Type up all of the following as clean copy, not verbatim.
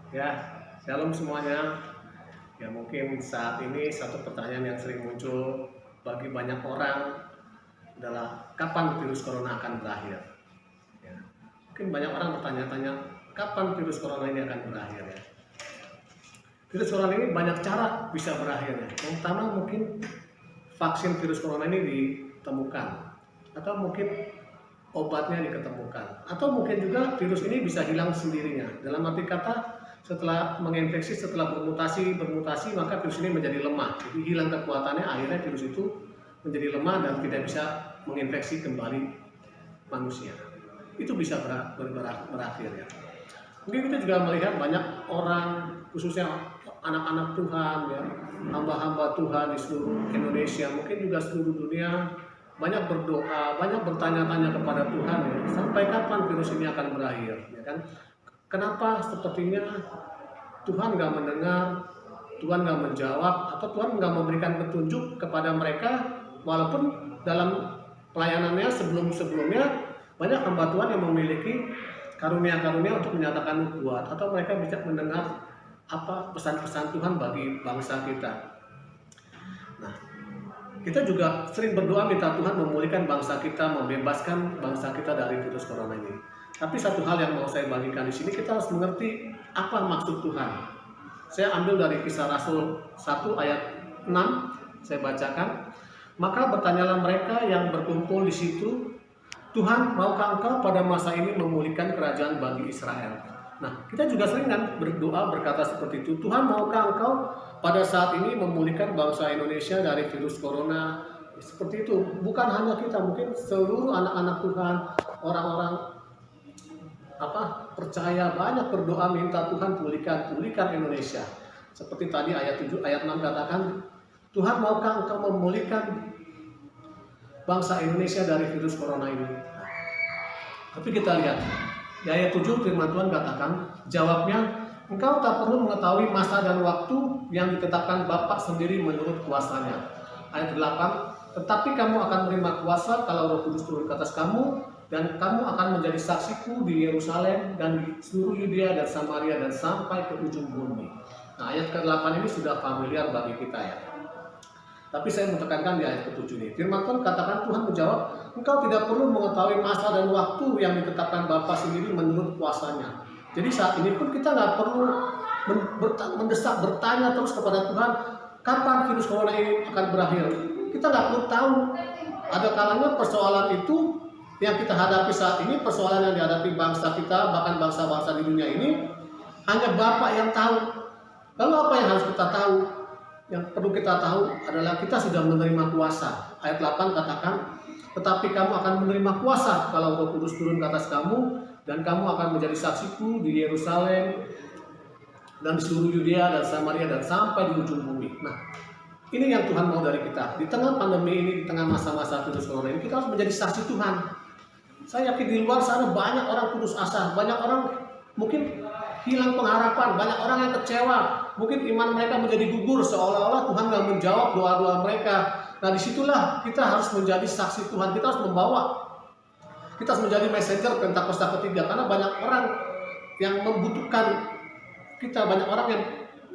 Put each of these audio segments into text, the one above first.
Ya, shalom semuanya. Ya mungkin saat ini satu pertanyaan yang sering muncul bagi banyak orang adalah kapan virus corona akan berakhir? Ya, mungkin banyak orang bertanya-tanya kapan virus corona ini akan berakhir ya. Virus corona ini banyak cara bisa berakhirnya. Yang pertama mungkin vaksin virus corona ini ditemukan atau mungkin obatnya diketemukan atau mungkin juga virus ini bisa hilang sendirinya. Dalam arti kata setelah menginfeksi, setelah bermutasi maka virus ini menjadi lemah. Jadi hilang kekuatannya, akhirnya virus itu menjadi lemah dan tidak bisa menginfeksi kembali manusia. Itu bisa berakhir ya. Mungkin kita juga melihat banyak orang, khususnya anak-anak Tuhan ya, hamba-hamba Tuhan di seluruh Indonesia, mungkin juga seluruh dunia, banyak berdoa, banyak bertanya-tanya kepada Tuhan ya, sampai kapan virus ini akan berakhir ya kan? Kenapa sepertinya Tuhan nggak mendengar, Tuhan nggak menjawab, atau Tuhan nggak memberikan petunjuk kepada mereka, walaupun dalam pelayanannya sebelum-sebelumnya banyak hamba Tuhan yang memiliki karunia-karunia untuk menyatakan nubuat, atau mereka bisa mendengar apa pesan-pesan Tuhan bagi bangsa kita. Nah, kita juga sering berdoa minta Tuhan memulihkan bangsa kita, membebaskan bangsa kita dari virus corona ini. Tapi satu hal yang mau saya bagikan di sini, kita harus mengerti apa maksud Tuhan. Saya ambil dari Kisah Rasul 1 ayat 6, saya bacakan. Maka bertanyalah mereka yang berkumpul di situ, Tuhan, maukah Engkau pada masa ini memulihkan kerajaan bagi Israel? Nah, kita juga sering kan berdoa berkata seperti itu, Tuhan, maukah Engkau pada saat ini memulihkan bangsa Indonesia dari virus corona? Seperti itu. Bukan hanya kita, mungkin seluruh anak-anak Tuhan, orang-orang percaya, banyak berdoa minta Tuhan pulihkan Indonesia. Seperti tadi ayat 7 ayat 6 katakan, Tuhan, maukah Engkau memulihkan bangsa Indonesia dari virus corona ini? Tapi kita lihat di ayat 7 firman Tuhan katakan, jawabnya, engkau tak perlu mengetahui masa dan waktu yang ditetapkan Bapa sendiri menurut kuasanya. Ayat 8, tetapi kamu akan menerima kuasa kalau Roh Kudus turun ke atas kamu, dan kamu akan menjadi saksiku di Yerusalem dan di seluruh Yudea dan Samaria dan sampai ke ujung bumi. Nah, ayat ke-8 ini sudah familiar bagi kita ya. Tapi saya menekankan di ayat ke-7 ini. Firman Tuhan katakan, Tuhan menjawab, engkau tidak perlu mengetahui masa dan waktu yang ditetapkan Bapa sendiri menurut kuasanya. Jadi saat ini pun kita nggak perlu mendesak, bertanya terus kepada Tuhan, kapan virus corona ini akan berakhir. Kita nggak perlu tahu. Ada kalanya persoalan itu yang kita hadapi saat ini, persoalan yang dihadapi bangsa kita, bahkan bangsa-bangsa di dunia ini, hanya Bapa yang tahu. Lalu apa yang harus kita tahu? Yang perlu kita tahu adalah kita sudah menerima kuasa. Ayat 8 katakan, tetapi kamu akan menerima kuasa kalau Roh Kudus turun ke atas kamu, dan kamu akan menjadi saksiku di Yerusalem dan di seluruh Yudea dan Samaria dan sampai di ujung bumi. Nah, ini yang Tuhan mau dari kita. Di tengah pandemi ini, di tengah masa-masa virus corona ini, kita harus menjadi saksi Tuhan. Saya yakin di luar sana banyak orang putus asa, banyak orang mungkin hilang pengharapan, banyak orang yang kecewa, mungkin iman mereka menjadi gugur seolah-olah Tuhan nggak menjawab doa-doa mereka. Nah, disitulah kita harus menjadi saksi Tuhan, kita harus kita harus menjadi messenger Pentakosta ketiga, karena banyak orang yang membutuhkan kita, banyak orang yang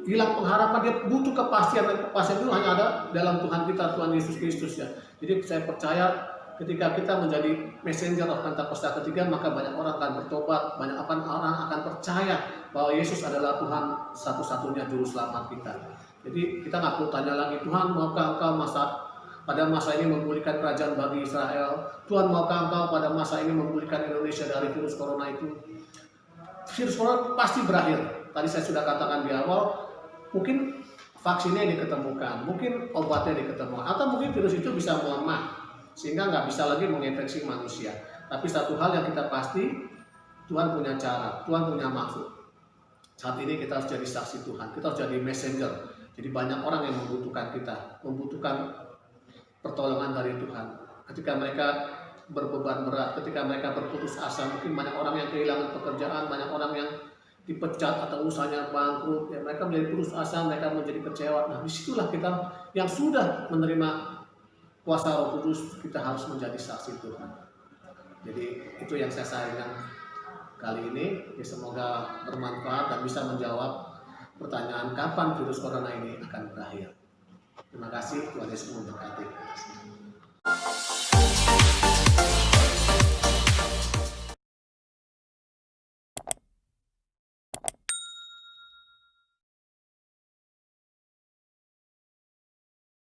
hilang pengharapan, dia butuh kepastian, dan kepastian itu hanya ada dalam Tuhan kita, Tuhan Yesus Kristus ya. Jadi saya percaya ketika kita menjadi messenger of Pentakosta ketiga, maka banyak orang akan bertobat, banyak orang akan percaya bahwa Yesus adalah Tuhan satu-satunya juru selamat kita. Jadi kita nggak perlu tanya lagi, Tuhan maukah Engkau pada masa ini memulihkan kerajaan bagi Israel? Tuhan maukah Engkau pada masa ini memulihkan Indonesia dari virus corona itu? Virus corona pasti berakhir. Tadi saya sudah katakan di awal, mungkin vaksinnya diketemukan, mungkin obatnya diketemukan, atau mungkin virus itu bisa melemah sehingga nggak bisa lagi menginfeksi manusia. Tapi satu hal yang kita pasti, Tuhan punya cara, Tuhan punya maksud. Saat ini kita harus jadi saksi Tuhan, kita harus jadi messenger. Jadi banyak orang yang membutuhkan kita, membutuhkan pertolongan dari Tuhan. Ketika mereka berbeban berat, ketika mereka berputus asa, mungkin banyak orang yang kehilangan pekerjaan, banyak orang yang dipecat atau usahanya bangkrut, ya, mereka menjadi putus asa, mereka menjadi kecewa. Nah, disitulah kita yang sudah menerima kuasa Roh Kudus, kita harus menjadi saksi Tuhan. Jadi itu yang saya sarankan kali ini. Ya, semoga bermanfaat dan bisa menjawab pertanyaan kapan virus corona ini akan berakhir. Terima kasih, Tuhan Yesus memberkati.